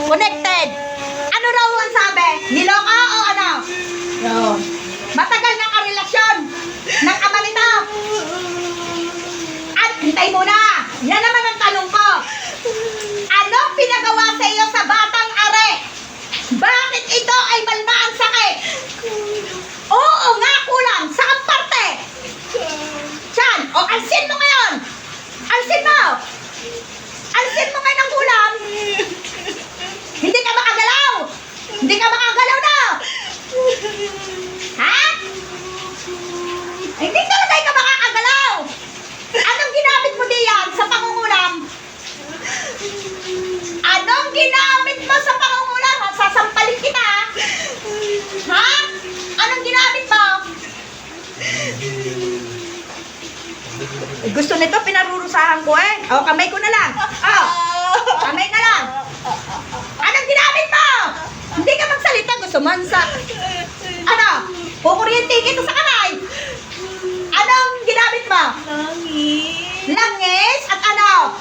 Connected. Ano raw ang sabi? Niloka o ano? Yun. Matagal na karelasyon ng ama nito. At hintay muna. Yan naman ang tanong ko. Ano pinagawa sa iyo sa batang are? Bakit ito ay malmaang sakit? Oo nga, kulang. Saan parte? Tiyan. O, alsin mo ngayon. Alsin mo. Alsin mo ngayon ang kulang. Hindi ka makagalaw. Hindi ka makagalaw na. Ha? Hindi talaga ka makakagalaw. Anong ginamit mo diyan sa pangungulam? Anong ginamit mo sa pangungulam? Sasampalin kita. Ha? Anong ginamit mo? Eh, gusto nito, pinarurusahan ko eh. O, kamay ko na lang. O, kamay na lang. Anong ginamit mo? Hindi ka magsalita. Gusto mo sa... Ano? Kukuryente kita sa kamay. Anong ginamit mo? Langis. Langis? At ano?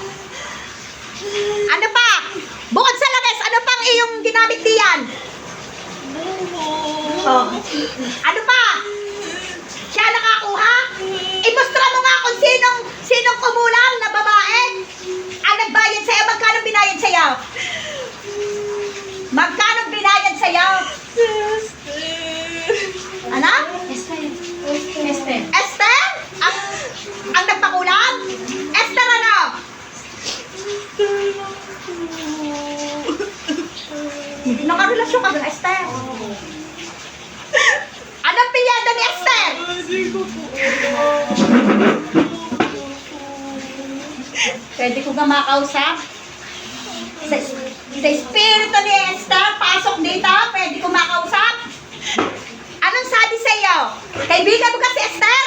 Ano pa? Bukod sa langis, ano pang iyong ginamit diyan? Buho. Oh. Ano pa? Siya nakakuha? Imustra mo nga kung sinong kumulang na babae ang nagbayad sa'yo. Magkano binayad sa'yo? Magkano binayad sa'yo? Ano? Esther. Esther? Ang nagpakulang? Esther ano? Hindi nakarelasyon ka doon, Esther. Anong piyada ni Esther? Pwede ko ba makausap? Sa espiritu ni Esther, pasok dito, pwede ko makausap? Anong sabi sa iyo? Kaibigan mo kasi Esther?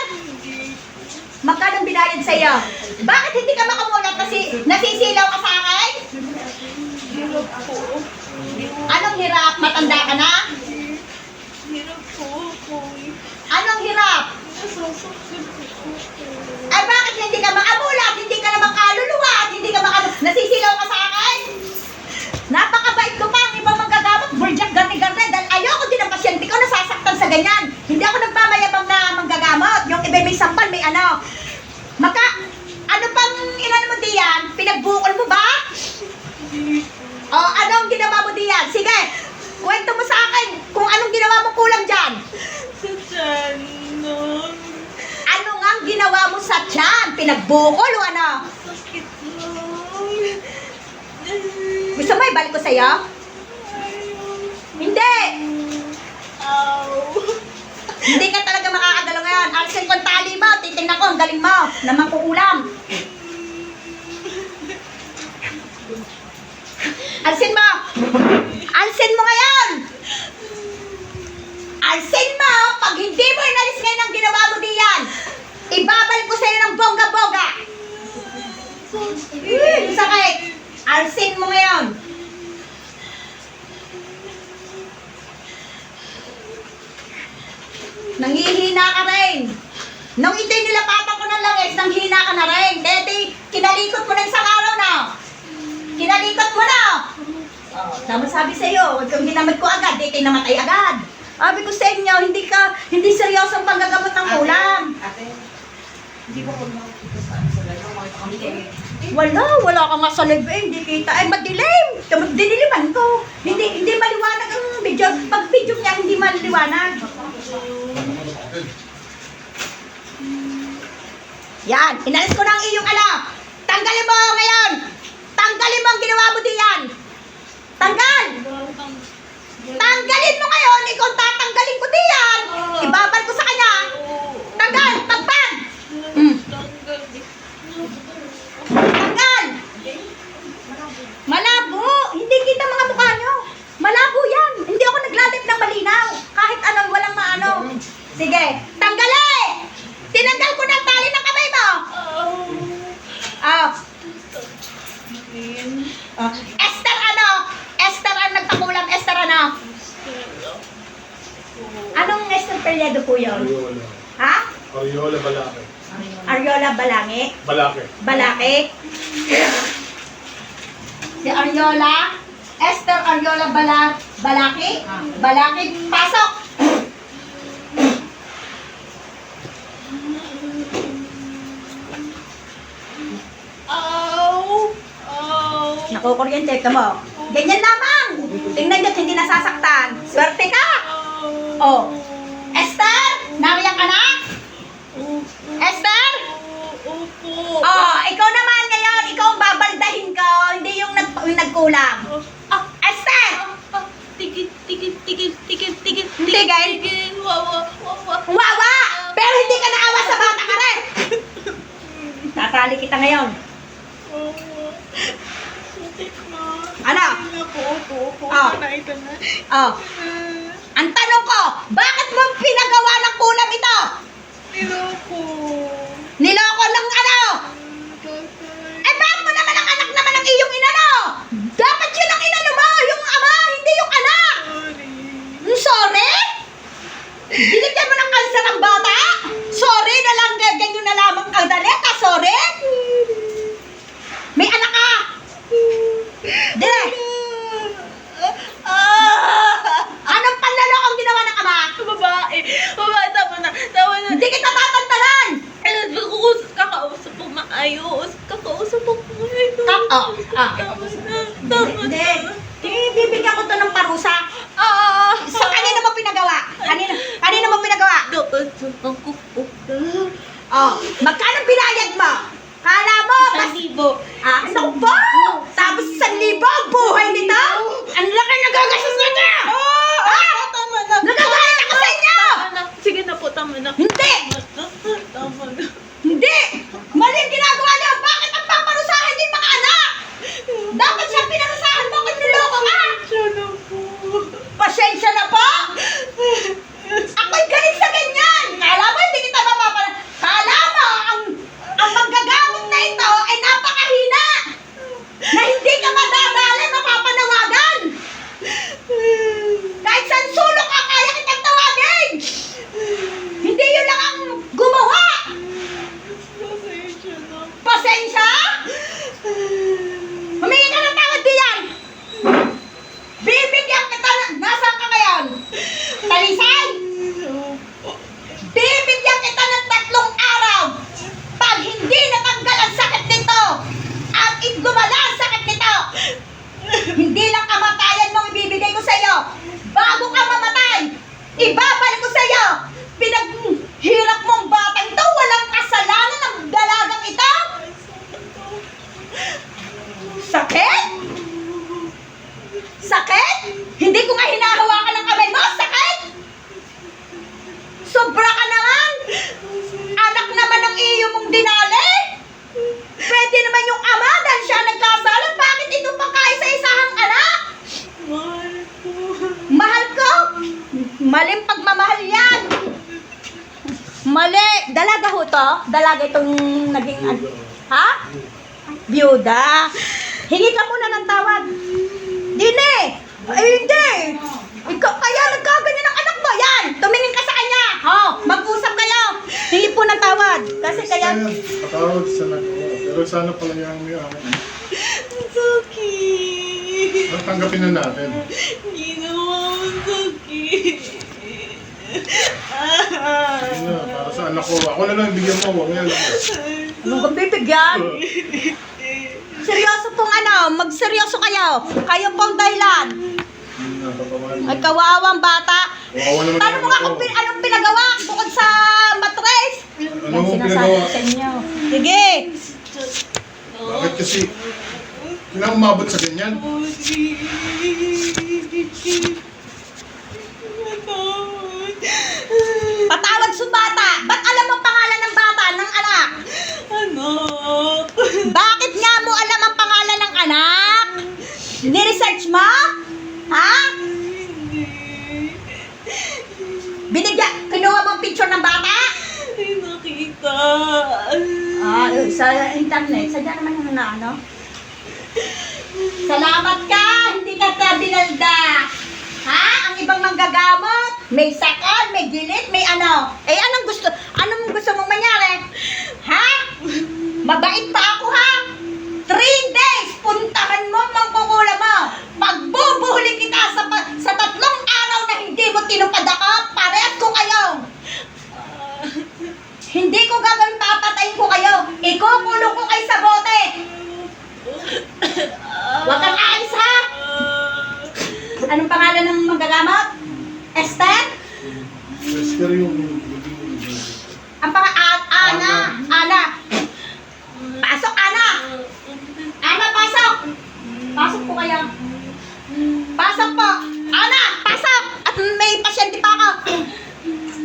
Magkano binayad sa iyo? Bakit hindi ka makamulat kasi nasisilaw ka sa akin? Hirap po. Anong hirap? Matanda ka na? Hirap po ako. Anong hirap? Nasasakit po ako. Ay bakit hindi ka makamulat? Hindi ka naman kaluluwa? Hindi ka nasisilaw ka sa akin? Napakabait ko pa ang ibang manggagamot. Burjak, garni-garni. Dahil ayoko din ang pasyente ko nasasaktan sa ganyan. Hindi ako nagmamayabang na manggagamot. Yung iba may sampal, may ano. Ano pang inano mo diyan? Pinagbukol mo ba? O, anong ginawa mo diyan? Sige, kwento mo sa akin kung anong ginawa mo kulang dyan. Sa tiyan, no? Ano nga ang ginawa mo sa tiyan? Pinagbukol o ano? Sakit lang. Gusto mo ibalik ko sa'yo? Hindi! Ow. Hindi ka talaga makakagalaw ngayon. Alsin ko ang tali mo. Titingnan ko ang galing mo. Naman kukulam. Alsin mo! Alsin mo ngayon! Alsin mo! Pag hindi mo inalis ngayon ang ginawa mo diyan, ibabalik ko sa'yo ng bongga-bongga. Sakit! Alsin mo ngayon! Nanghihina ka rin. Nung ito'y nilapatan ko ng langis, nanghina ka na rin. Deti, kinalikot mo na isang araw na. Kinalikot mo na. Oh, tama sabi sa'yo, huwag kang ginamit ko agad, deti namatay agad. Sabi ko sa inyo, hindi seryoso ang panggagamot ng ulam. Ate, hindi ba kung makikita sa live, makita kami kayo? Wala ka nga sa live eh, hindi kita. Ay, madilim. Diniliman ko. Hindi maliwanag ang video. Pag video niya, hindi maliwanag. Yan, inalis ko na ang iyong ala. Tanggalin mo ngayon. Tanggalin mo ang ginawa mo diyan. Tanggal. Tanggalin mo ngayon. Ikaw tatanggalin ko diyan. Ibabal ko sa kanya. Tanggal, pagpag. Tanggal. Malabo. Hindi kita mga mukha nyo. Malabo yan. Hindi ako naglalip ng malinaw. Kahit anong walang maano. Sige, tanggalin. Tinanggal ko na ang tali ng kamay mo. Esther ano? Esther ang nagpakulam. Esther ano? Anong Esther Peredo po yun? Ariola. Ha? Ariola Balake. Ariola Balangi? Balake. Balaki? Si Ariola? Esther Ariola Balaki? Balaki, pasok! Ow! Ow! Nakukuryente, ito mo. Ganyan lamang. Tingnan nyo, hindi nasasaktan. Swerte ka. Oh. Esther, nariyan ka na? Esther? Opo. Oh, ikaw naman ngayon, ikaw ang babaldahin ko, hindi yung nagkulang. Esther! Tigil. Tigil? Tigil. Wawa. Wawa! Pero hindi ka naawa sa bata ka rin. Tatali kita ngayon. Ano? Opo. Ah. Ito na. Oh. Ang tanong ko, bakit mo pinagawa ng kulam ito? Niloko. Niloko ng ano? Eh, bakit mo naman ang anak naman ang iyong inano? Dapat yun ang inano mo, yung ama, hindi yung anak. Sorry? Binigyan mo ng kanser ang bata? Sorry na lang, ganyan na lamang ang dalit, sorry? May anak ka? Dire! Anong panlaloko ang ginawa ng ama? Babae, tama na. Hindi kita tatantanan! Kakausap po maayos. Kakausap po maayos. Tama Hindi. na. Bibigyan ko to ng parusa. Sa kanino mo pinagawa? Kanino mo pinagawa? Ang kuko. Oh, magkano binayad mo? Kala mo, ano ba? Tapos 1,000 ang buhay nito? Ang laki nagagastos na niya! Tama na. Nagagalit ako sa inyo! Tama na. Sige na po, tama na. Hindi! Tama na. Hindi! Mali ang ginagawa niyo! Bakit ang paparusahan niyo yung mga anak? Dapat siya pinarusahan mo kung niloko ka! Siya na po. Pasensya na po! Ako'y galit sa ganyan! Kala mo hindi kita mapapala... Kala mo ang manggagamit na ito ay napakahina! Na hindi ka madadali mapapanawagan! Kahit saan sulok ka, kaya kitang tawagin! Hindi yun lang ang gumawa! Pasensya na. Pasensya? Humingi ka ng tawad diyan! Bibigyan kita na... Nasaan ka ngayon? Talisay? Bibigyan kita ng 3 araw! Pag hindi natanggal ang sakit nito at igumala ang sakit nito, hindi lang kamatayan mong ibibigay ko sa iyo. Bago ka mamatay, ibabalik ko sa iyo. Pinaghirap mong batang to, walang kasalanan ng dalagang ito. Sakit? Sakit? Hindi ko nga hinahawakan ng kamay mo. Sakit? Sobra ka naman. Anak naman ang iyo mong dinali. Pwede naman yung ama dahil siya nagkasala. Bakit ito pa kaisa-isahang anak? Mahal po. Mahal ko? Maling pagmamahal yan. Mali. Dalaga ho to? Dalaga itong naging... Ha? Byuda. Hingi ka muna ng tawad. Dine! Ay, hindi! Ikaw, kaya nagkaganyan ang anak mo. Yan! Tumingin ka sa kanya. Mag-usap kayo. Hingi po ng tawad. Kasi kaya... Patawad sa nagawa. Pero sana pala yung may amin. Sakit. Tanggapin na natin. Ginawa mo sakit. Yun na, para sa anak ko. Ako na lang bigyan mo. Huwag yan. Anong kang bibigyan? Seryoso pong magseryoso kayo. Kayo pong dahilan. Ay, kawawang bata. Kawawa naman Tanong mo nga kung anong pinagawa bukod sa matres. Ano mo pinagawa? sa inyo. Sige. Bakit kasi? Kailangan umabot sa ganyan? Patawad sa bata. Ba't alam mo pangalan ng bata, ng anak? Anak. Bakit nga mo alam ang pangalan ng anak? Ni-research mo? Ha? Hindi. Kinuha mo ang picture ng bata? Ay, nakita. Sa internet. Sadya naman yung ano? Salamat ka! Hindi ka binalda. Ha? Ang ibang manggagamot, may sakal, may gilit, may ano. Eh, anong gusto mong mangyari? Ha? Mabait pa ako, ha? 3 days, puntahan mo, mangkukula mo. Pag Anong pangalan ng manggagamot? Esther? Esther yung Ang Ana. Ana. Pasok, Ana. Ana, pasok. Pasok po kayo. Pasok po. Ana, pasok. At may pasyente pa ako.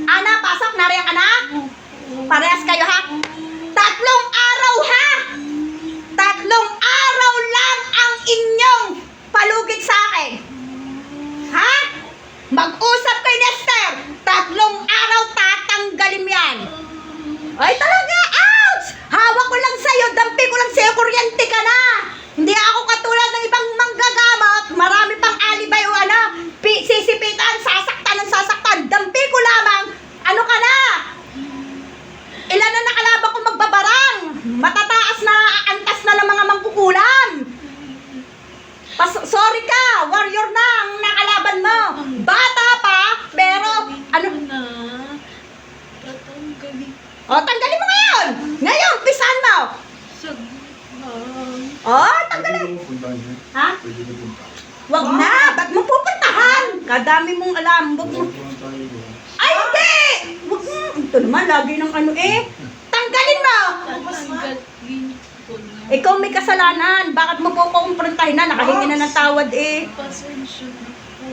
Ana, pasok. Nariyan ka na? Parehas kayo, ha? 3 araw, ha? 3 araw lang ang inyong palugit sa akin. Ha? Mag-usap kay Esther. 3 araw tatanggalin mo yan. Ay talaga, ouch! Hawak ko lang sa'yo, dampi ko lang sa'yo, kuryente ka na. Hindi ako katulad ng ibang manggagamot. Marami pang alibay o ano, sisipitan, sasaktan ng sasaktan. Dampi ko lamang, ano ka na? Ilan na nakalaban ko magbabarang. Matataas na, antas na ng mga mangkukulam. Sorry ka, warrior na ang nakalaban mo. Bata pa, pero ano? Na. Tatanggalin. O, tanggalin mo ngayon. Ngayon, pisan mo. Saglit. O, Pwede tanggalin. mo puntahan niya. Ha? Pwede mo puntahan. Wag na, ba't mo pupuntahan? Kadami mong alam. Wag mo. Huwag lang tayo doon. Ay, hindi! Wag mo. Ito naman, lagi ng ano eh. Tanggalin mo. Tatanggalin ko na. Ikaw may kasalanan. Bakit mo po kumprontahin na? Nakahingi na ng tawad eh. Pasensya na po.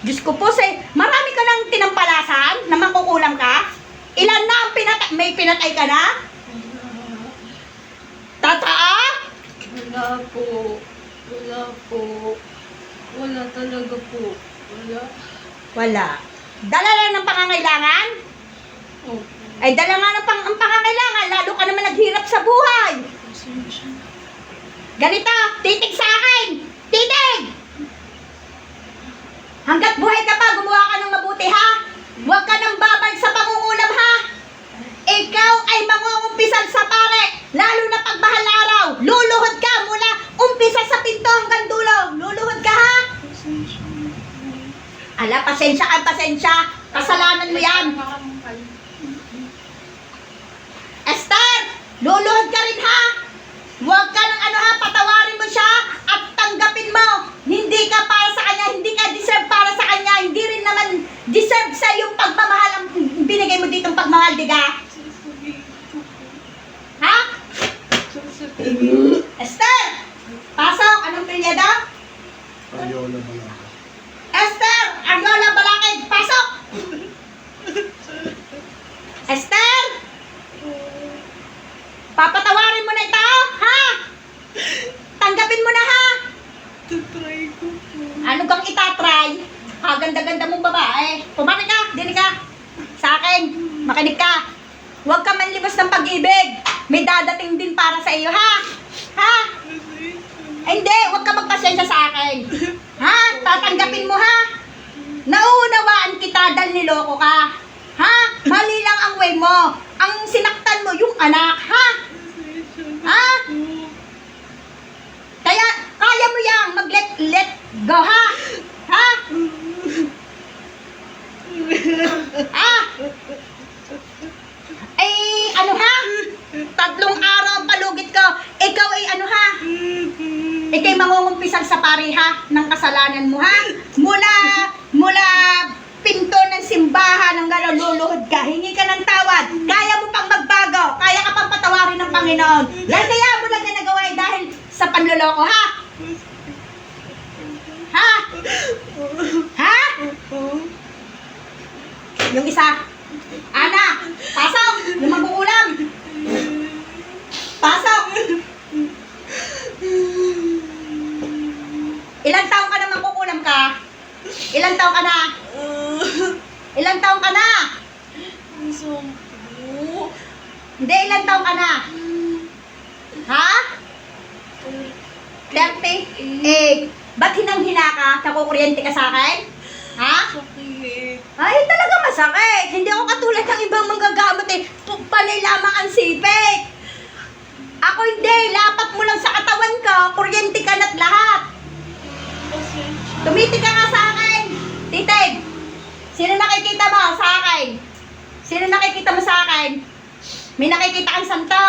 Diyos ko po, marami ka nang tinampalasan na makukulam ka? Ilan na ang may pinatay ka na? Tataa? Wala po. Wala po. Wala talaga po. Wala. Wala. Dala lang ng pangangailangan? Opo. Ay, dala nga ng ang pangangailangan. Lalo ka naman naghirap sa buhay. Pasensya na. Ganito, titig sa akin. Titig! Hanggat buhay ka pa, gumawa ka ng mabuti, ha? Huwag ka nang babalik sa pangungulam, ha? Ikaw ay mangungumpisan sa pare, lalo na pag mahal na araw. Luluhod ka mula umpisa sa pinto hanggang dulo. Luluhod ka, ha? Pasensya na po. Ala, pasensya ka, pasensya. Kasalanan mo yan. Esther, luluhod ka rin, ha? Huwag ka nang ano, ha? Patawarin mo siya at tanggapin mo. Hindi ka para sa kanya, hindi ka deserve para sa kanya, hindi rin naman deserve sa yung pagmamahal ang binigay mo ditong pagmamahal, diga? Sasabihin ko po. Ha? Sasabihin. Esther! Pasok! Anong pilyada? Ariola Balaga. Esther! Ariola Balakid! Pasok! Esther! Papatawarin mo na ito, ha? Tanggapin mo na, ha? Tatry ko po. Ano kang itatry? Ha, ganda-ganda mong babae. Pumakinig ka, dinig ka. Sa akin, makinig ka. Huwag ka manlibos ng pag-ibig. May dadating din para sa iyo, ha? Ha? Ay, hindi, huwag ka magpasensya sa akin. Ha? Tatanggapin mo, ha? Nauunawaan kita dahil niloko ka. Ha? Mali lang ang way mo. Ang sinaktan mo yung anak, ha? Ha? Kaya, kaya mo yang mag-let go, ha? Ha? Ha? Ay, ano ha? 3 araw ang palugit ko. Ikaw ay ano ha? Ika'y mangungumpisan sa pariha ng kasalanan mo, ha? Mula pinto ng simbahan ng gano'n, luluhod ka. Hingi ka ng tawad. Kaya mo pang magbago. Kaya ka pang patawarin ng Panginoon. Kaya mo lang na nagawa dahil sa panloloko, ha? Ha? Ha? Yung isa. Ana, pasok! Yung mag-uulam. Pasok! Ilang taong ka na magkukulam ka? Ilang taong ka na? Ilang taong ka na? Sampu. Hindi, ilang taong ka na? Ha? 38. Ba't hinang-hina ka? Nakukuryente ka sa akin? Ha? Sakit. Ay, talaga masakit. Hindi ako katulad ng ibang manggagamot eh. Panay lamang ang sipit. Ako hindi. Lapat mo lang sa katawan ko. Kuryente ka na't lahat. Pasensya. Tumitig ka nga sa akin. Titig. Sino nakikita mo sa akin? Sino nakikita mo sa akin? May nakikita kang santo.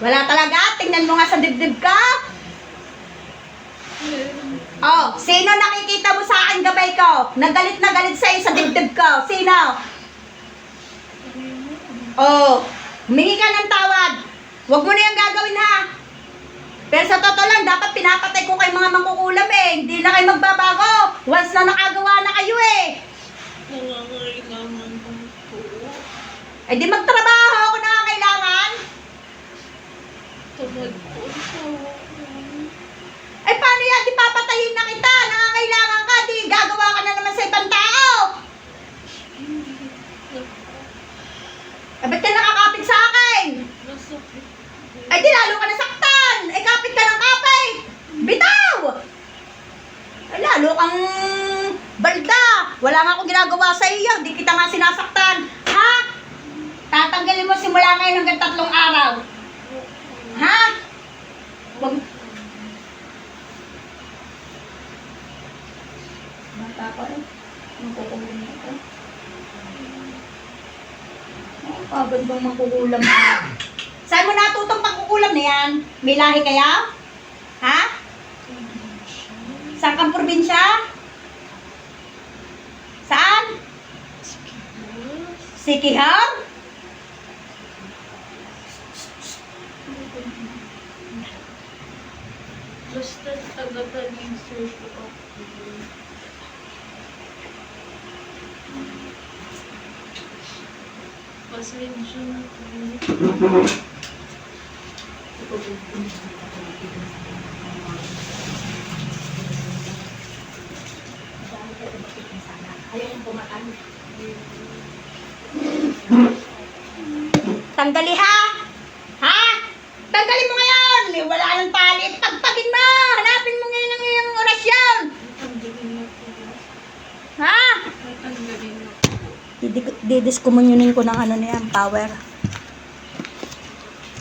Wala talaga. Tingnan mo nga sa dibdib ka. Oh, sino nakikita mo sa akin gabay ko? Nagalit na galit sa'yo sa dibdib ko. Sino? Oh, humingi ka ng tawad. Huwag mo na yung gagawin ha. Pero sa totoo lang, dapat pinapatay ko kay mga mangkukulam eh. Hindi na kayo magbabago. Once na nakagawa na kayo eh. Nangangailangan ko po. Eh di magtrabaho kung nangangailangan. Tamad po ang tawa ko. Ay paano yan? Di papatayin na kita. Nangangailangan ka. Di gagawa ka na naman sa ibang tao. Eh ba't ka nakakapit sa akin? Nasakit po. Ay di lalo ka nasaktan. Eh kapit ka ng kapit. Bitaw! Ay lalo kang balda. Wala nga akong ginagawa sa iyo. Di kita nga sinasaktan. Ha? Tatanggalin mo simula ngayon hanggang 3 araw. Ha? Wag... Bata pa rin. Ang kukulam na ito. Ang pagod bang mangkukulam na? Saan mo natutong pagkukulam na yan? May lahi kaya? Ha? Saan kang probinsya? Saan? Sikihor? Basta taga-talisay po ako. Pasensya na po. Tanggali ha? Ha? Tanggalin mo ngayon! Wala nang tali. Pagpagin mo! Hanapin mo ngayon ang iyong orasyon! Natanggalin na po. Ha? Natanggalin na po. Didiscommunionin ko ng ano niyan, power.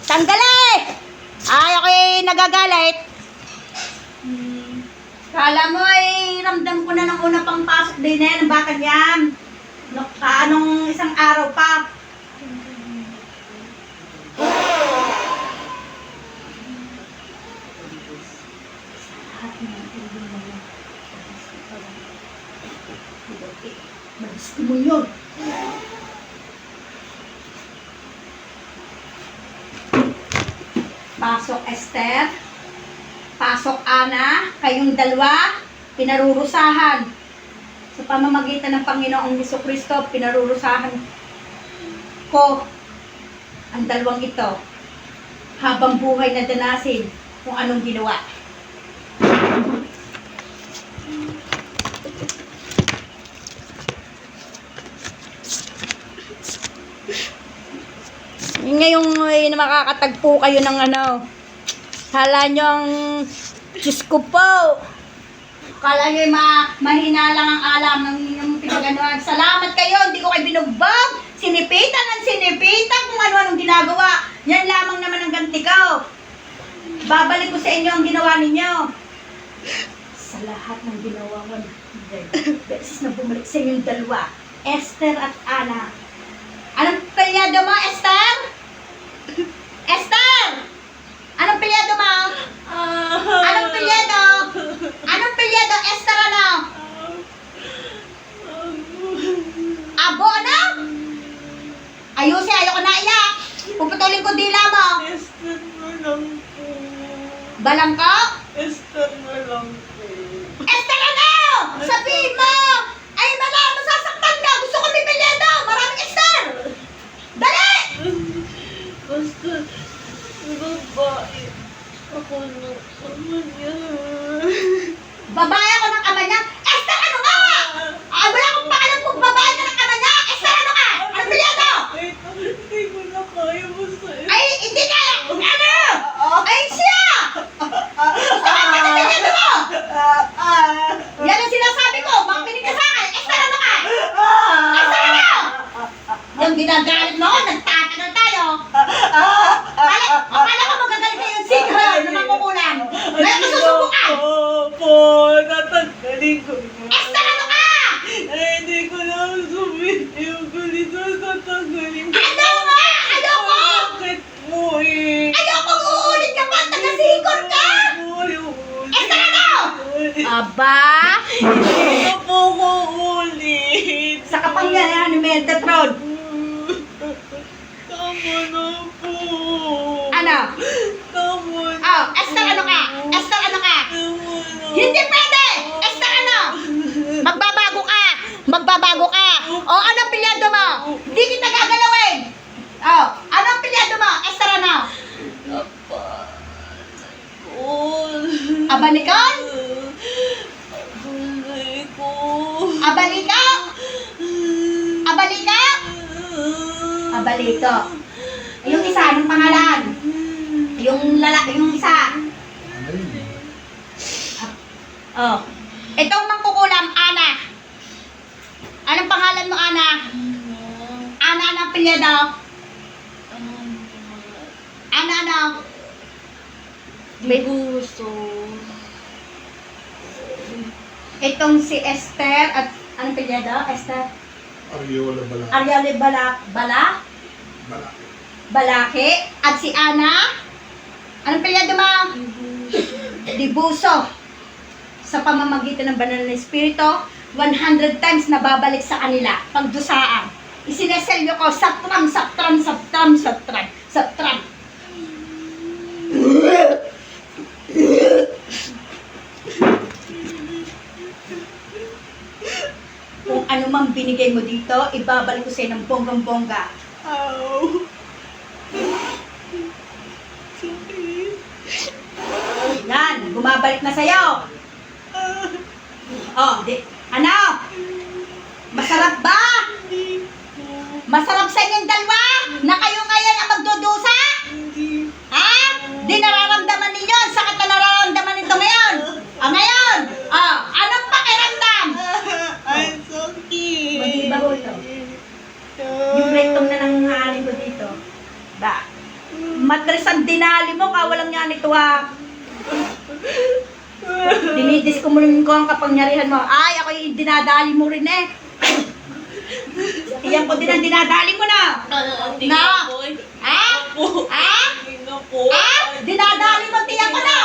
Tanggali! Ay, ako'y nagagalit. Kala mo ay ramdam ko na ng una pang pasok din eh, ng bata niyan. Anong isang araw pa. Madiskumunyon. Pasok Esther, pasok Ana, kayong dalawa, pinarurusahan. Sa pamamagitan ng Panginoong Jesucristo, pinarurusahan ko ang dalawang ito habang buhay na danasin kung anong ginawa. Ngayong makakatagpo kayo ng ano, kala nyo ang Diyos ko po. Kala nyo mahina lang ang alam ng inyong pinaganuhan. Salamat kayo, hindi ko kayo binugbog. Sinipitan ang sinipitan kung ano-anong ginagawa. Yan lamang naman ang ganti ko. Babalik ko sa inyo ang ginawa ninyo. Sa lahat ng ginawa ko, beses na bumalik sa inyong dalawa, Esther at Ana. Anong pelyado mo, Esther? Esther! Anong pelyado mo? Anong pelyado? Anong pelyado, Esther ano? Abo ano? Ayusin, ayoko na iyak. Puputulin ko dila mo. Esther na lang po. Balang ka? Esther na lang po. Esther ano? Sabihin mo! Ay, masasaktan ka. Gusto ko may pelyado. Maraming Esther. Dali! Basta, babae. Ako na ama niya. Babae ako ng ama niya. Esther ano ka? Ah, wala akong pakalam kung babae ka ng ama niya. Esther ano ka? Anong pelyado? Wait, hindi ko na kaya basta. Ay, hindi kaya. Ano? Ay, siya! Gusto ka ba ng pelyado mo? Yan ang sinasabi ko. Makinig ka sa akin. Esther ano ka? Esther ano? Yung ginagalit mo, nagtatagal tayo. Akala ko magagalit kayo yung singer na makukulang. Ngayon ko susubukan. Opo, tatanggalin ko na. Esther ano ka? Ay, hindi ko na sabihin yung ganito. Tatanggalin ko. Ano nga? Ayoko! Bakit mo eh? Ayoko Tama na po. Ano? Tama na Oh, Esther, ano ka? Esther, ano ka? Tama na. Hindi pwede! Esther, ano? Magbabago ka! Magbabago ka! O, anong pilyado mo? Hindi kita gagalawin! Oh, anong pilyado mo? Esther, ano? Abanikon? Abalika? Abalika? Abalito. Yung isa, anong pangalan? Yung isa. Ano yun? Oh. Itong mangkukulam, Ana. Anong pangalan mo, Ana? Ana, anong pilyado? Ana, ano? Gusto. Itong si Esther at anong pilyado? Esther? Ariola Bala. Ariale Bala. Balaki. At si Ana? Anong pilyado mo? Dibuso. Sa pamamagitan ng banal na espiritu, 100 times nababalik sa kanila. Pagdusaan. Isineselyo ko, satram. Kung ano mang binigay mo dito, ibabalik ko sa'yo ng bonggang-bongga. Ow. Sakit. Yan, bumabalik na sa'yo. Oh, ano? Masarap ba? Hindi po. Masarap sa inyong dalawa? Na kayo ngayon ang magdudusa? Hindi. Ha? Di nararamdaman ninyo ang sakit na nararamdaman nito ngayon. Ngayon, anong pakiramdam? I'm sakit. Mag-iba ko ito. Yung rectum na nanganganin ko dito. Ba? Matris ang dinali mo, kawalang yan ito ha. Dinidiskumulin ko ang kapangyarihan mo. Ay, ako yung dinadali mo rin eh. Iyan ko din ang dinadali mo na. Hindi Na? po. Ha? Po. Ha? Hindi na po. Ha? Dinadali mo, tiyan ko na.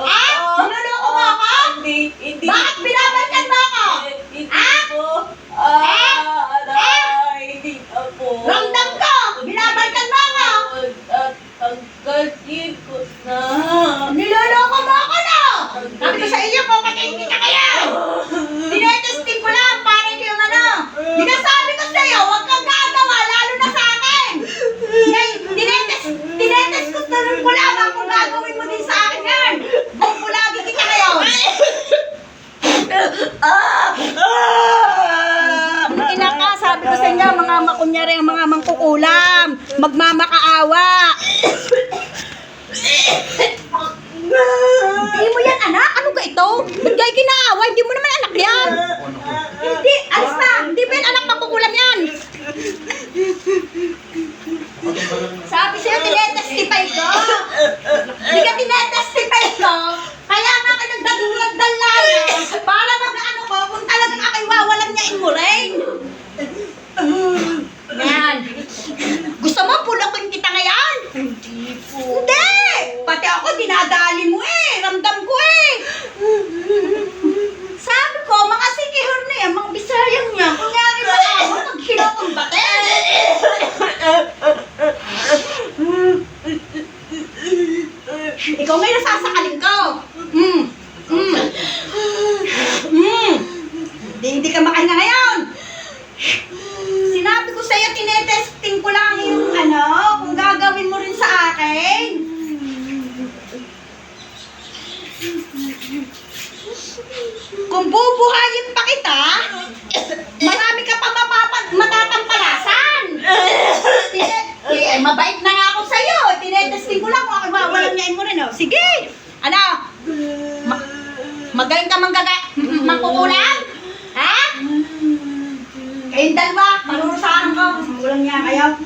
Ha? Niloloko mo ako? Hindi. Bakit binabantan mo ako? Hindi Ha? po. Hindi na po. Ramdam ko! Binabantan mo ako! Ang galit ko na. Niloloko mo ako na! Sabi ko sa inyo, papatayin kita kaya! Tinetesting ko lang, parang yung ano. Dinasabi ko sa'yo, huwag kang gagawa, lalo na sa akin! Tinetest ko lang kung gagawin mo din sa akin yan! Bumulagi kita ngayon! Ina ka, sabi ko sa inyo, mga makunyari, ang mga mangkukulam, magmamakaawa. Hindi mo yan, anak? Ano ga ito? Ba't kayo kinaawa? Hindi mo naman anak yan. Hindi, alis na. Hindi ba yan anak mangkukulam yan? Sabi sa'yo, tinetestify ko. Hindi ka tinetestify ko. Kaya nga ka nagdadulagdal lang. Para mag-ano ko, kung talagang ako'y wawalan niya in mo rin. Yan. Gusto mo, pulakin kita ngayon? Hindi po. Hindi! Pati ako, dinadali mo eh. Ramdam ko eh. Sabi ko, mga sikihor na yan, mga bisayang niya. Kunyari ba ako, maghilot ang batin? Ikaw may nasasakalin ko. Hindi ka makahinga ngayon. Sinabi ko sa'yo, tinetesting ko lang yung kung gagawin mo rin sa akin. Kung bubuhayin pa kita, marami ka pa matatampalasan. Mabait na nga ako sa'yo. Tinetesting ko lang kung ako walang niyain mo rin. Oh. Sige. Ano? Magaling ka mangkukulam? Ha? Kayong dalawa, marurusahan ko. Walang niya kayo.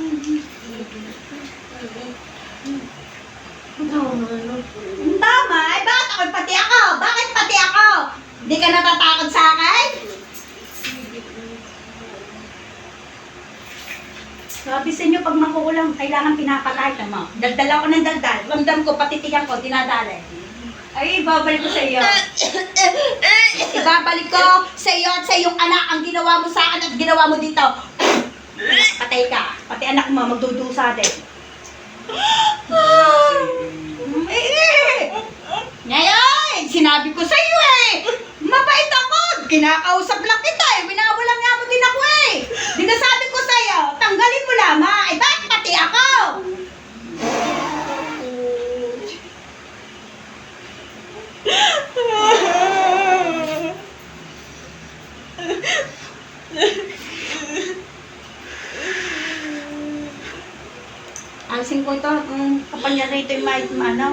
Tama. Eh, bakit ako? Pati ako. Bakit pati ako? Hindi ka natatakot sa akin? Sabi sa inyo, pag makukulang, kailangan pinapatay ka mo. Daldal ako ng daldal. Ramdam ko, patitigan ko, dinadali. Ay, babalik ko sa iyo. Ibabalik ko sa iyo at sa iyong anak ang ginawa mo sa akin at ginawa mo dito. Patay ka. Pati anak mo, magdudusa din. Ngayon, sinabi ko sa'yo eh. Mabait ako. Kinakausap lang kita eh. Binawalang nga mo din ako eh. Dinasabi ko sa'yo, tanggalin mo lamang. Eh, bakit pati ako? Alisin ko ito. Kapal niya rito yung ano.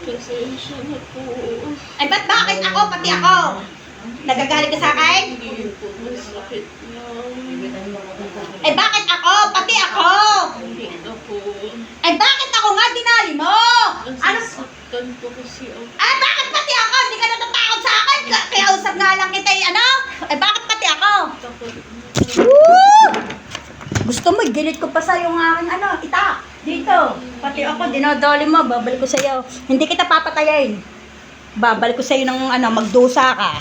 Pasensya na po. Ay, ba't bakit ako? Pati ako. Nagagalit ka sa akin? Hindi po masakit na. Ay, bakit ako? Pati ako. Hindi na po. Ay, bakit ako nga dinali mo? Ano? Nasasaktan po kasi ako. Ay, bakit pati ako? Hindi ka natatakot sa akin? Kaya usap nga lang kita eh, ano? Ay, bakit pati ako? Takot na. Woo! Gusto mo, gilit ko pa sa yung aking ano, itak. Dito. Pati ako, dinodoli mo, babalik ko sa'yo. Hindi kita papatayin. Babalik ko sa'yo ng ano, magdusa ka.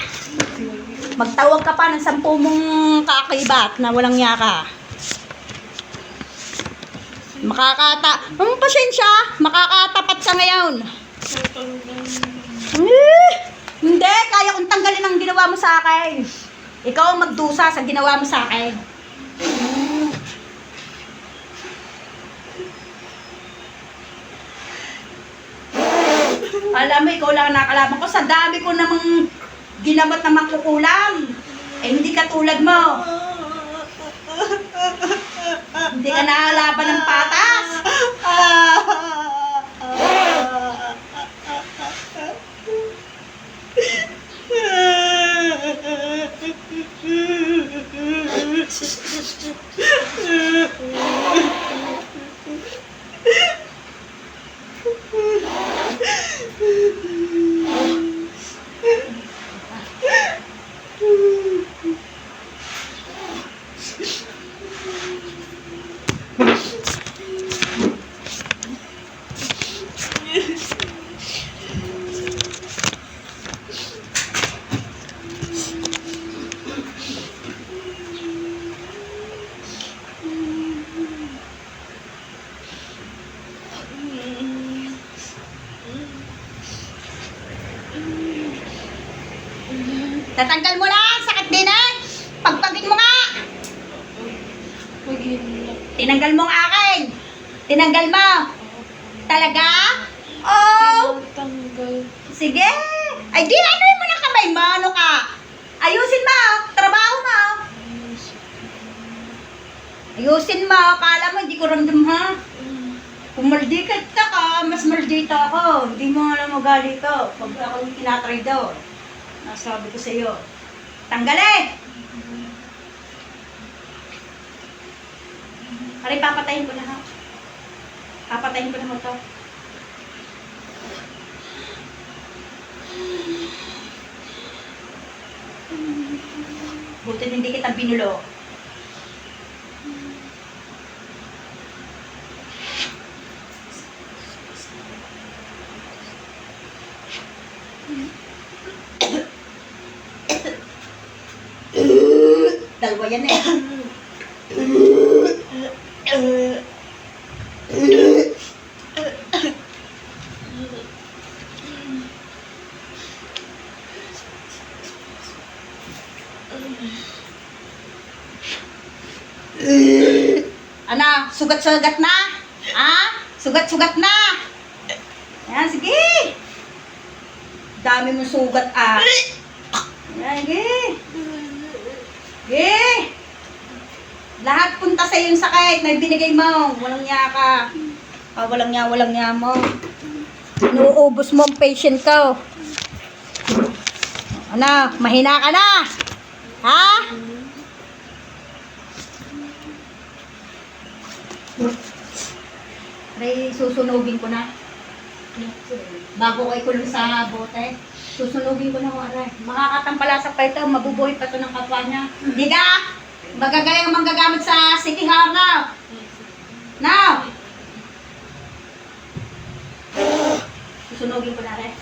Magtawag ka pa ng 10 mong kaakibat na walang yaka. Pasensya, makakatapat sa ngayon. Hindi, kaya kong tanggalin ang ginawa mo sa akin. Ikaw ang magdusa sa ginawa mo sa akin. Alam mo, ikaw lang ang nakalaban ko. Sa dami ko namang ginamot na mangkukulam. Eh, hindi ka tulad mo. Hindi ka nakalaban ng patas. Tatanggal mo lang, sakit din eh. Pagpagin mo nga. Tinanggal mo ang akin. Tinanggal mo. Talaga? Oh. Tanggal. Sige. Ay, di ano mo ng kamay mo. Ano ka? Ayusin mo. Trabaho mo. Ayusin mo. Akala mo, hindi ko ramdam ha. Kung maldikat ka, mas maldita ako. Hindi mo alam ugali ito. Pag ako yung tinatraidor. Nasabi ko sa iyo. Tanggalin! Aray, papatayin ko na ha. Papatayin ko na mo to. Buti hindi kita binulo. Dalawa yan eh. Ano, sugat-sugat na? Ha? Sugat-sugat na? Ayan, sige. Dami mong sugat ah. Ayan, sige. Sige. Lahat punta sa yung sakit na binigay mo. Walang niya ka. Walang niya mo. Inuubos mo ang patient ko. Ano, mahina ka na? Ha? Aray, susunugin ko na. Bago ko ikulong sa bote, susunugin ko na mo, aray. Makakatampalasak pa ito, mabubuhay pa ito ng kapwa niya. Hindi ka? Magagaling ang manggagamit sa City Hall na. Now! Susunugin ko na, aray.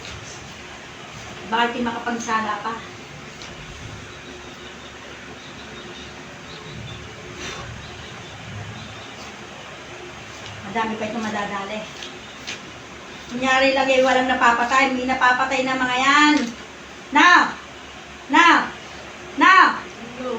Baka di makapagsala pa. madami pa itong madadali. Kunyari lang eh, walang napapatay. Hindi napapatay na mga yan. Now! Now! Now! No po.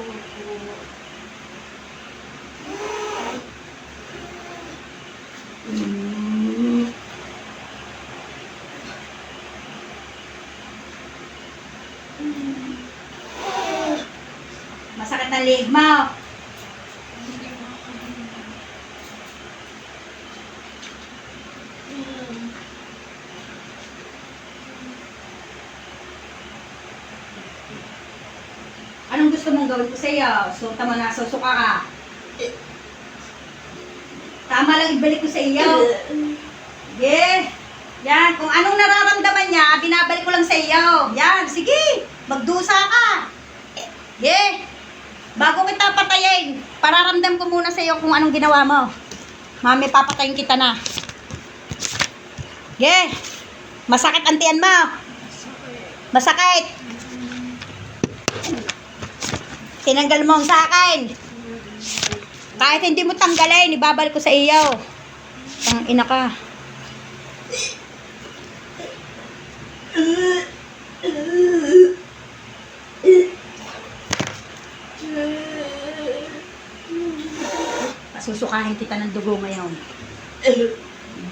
Masakit ang leg mo. Anong gusto mong gawin ko sa iyo? Suta mo na, susuka ka. Tama lang ibalik ko sa iyo. Yeah. Yan, kung anong nararamdaman niya, binabalik ko lang sa iyo. Yan, sige. Magdusa ka. Yeah. Bago kita patayin, pararamdam ko muna sa iyo kung anong ginawa mo. Mami, papatayin kita na. Yeah. Masakit ang tiyan mo. Masakit. Tinanggal mo ang sa akin. Kahit hindi mo tanggalin, ibabalik ko sa iyo. Ang ina ka. Pasusukahin kita ng dugo ngayon.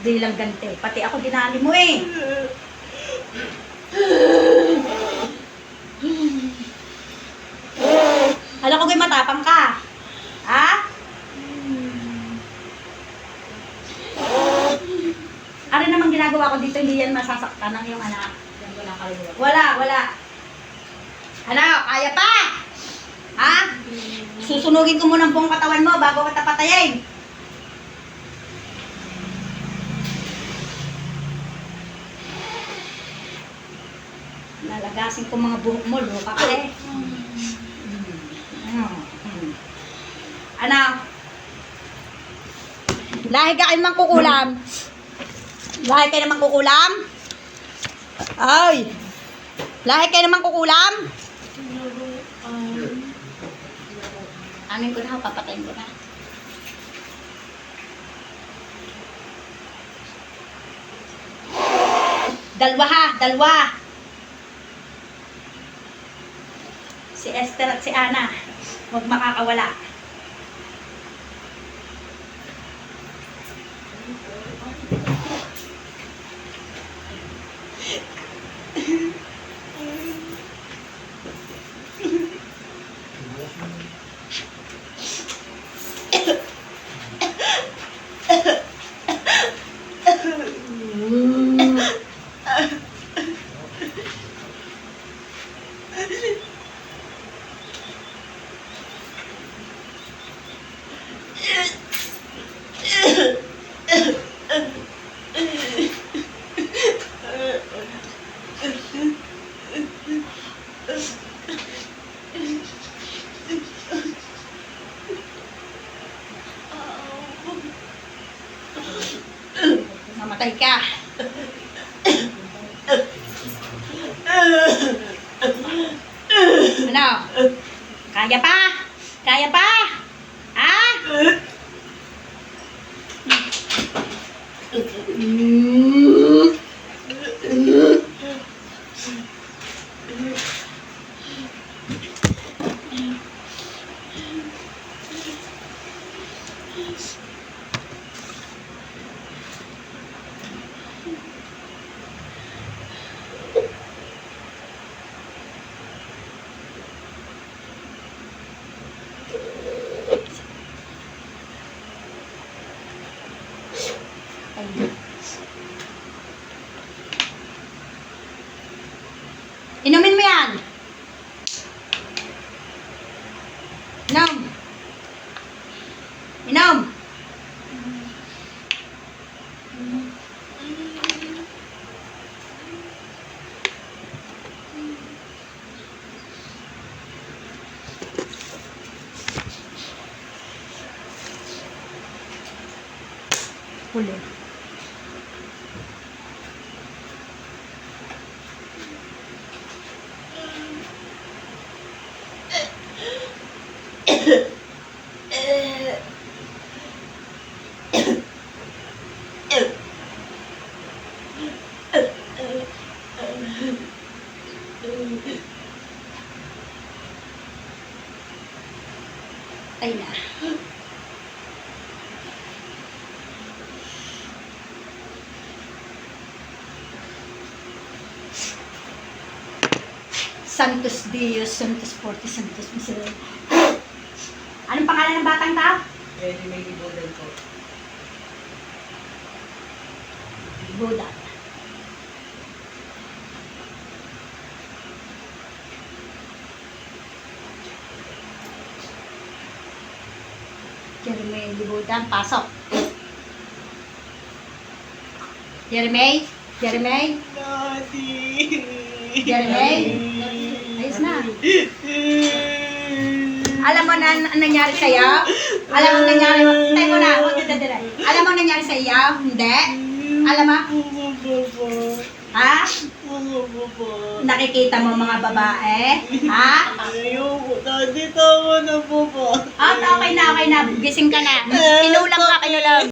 Hindi lang ganti. Pati ako dinali mo eh. Alam ko may matapang ka. Ha? Ano namang ginagawa ko dito, hindi yan masasaktan ng iyong anak. Wala. Ano, kaya pa? Ha? Susunugin ko muna ang buong katawan mo bago kita patayin. Lalagasin ko mga buhok mo, luka ka eh. Ano? Lahi ka kayo mangkukulam? Lahi kayo naman kukulam? Ay! Lahi kayo naman kukulam? Amin ko na, papatayin ko na. Dalawa. Si Esther at si Ana. Huwag makakawala. Mamatay ka. Ano? Kaya pa? Kaya pa? Ha? Inumin mo yan. Inom. Inom. Huli. Ay na. Santos Dios, Santos Forte, Santos Miserere. Anong pangalan ng batang tao? Pwede may libudan ko. Buddha. Jeremy Libutan, pasok. Jeremy? Jeremy? Jeremy? Ayos na. Alam mo na ang nangyari sa'yo? Alam mo ang nangyari? Tayo mo na, huwag ka dadalay. Alam mo ang nangyari sa'yo? Hindi? Alam mo? Ha? Nakikita mo mga babae? Ha? Ayoko, daddy, tama na po po. Okay na, okay na. Gising ka na. Kinulang ka, kinulang.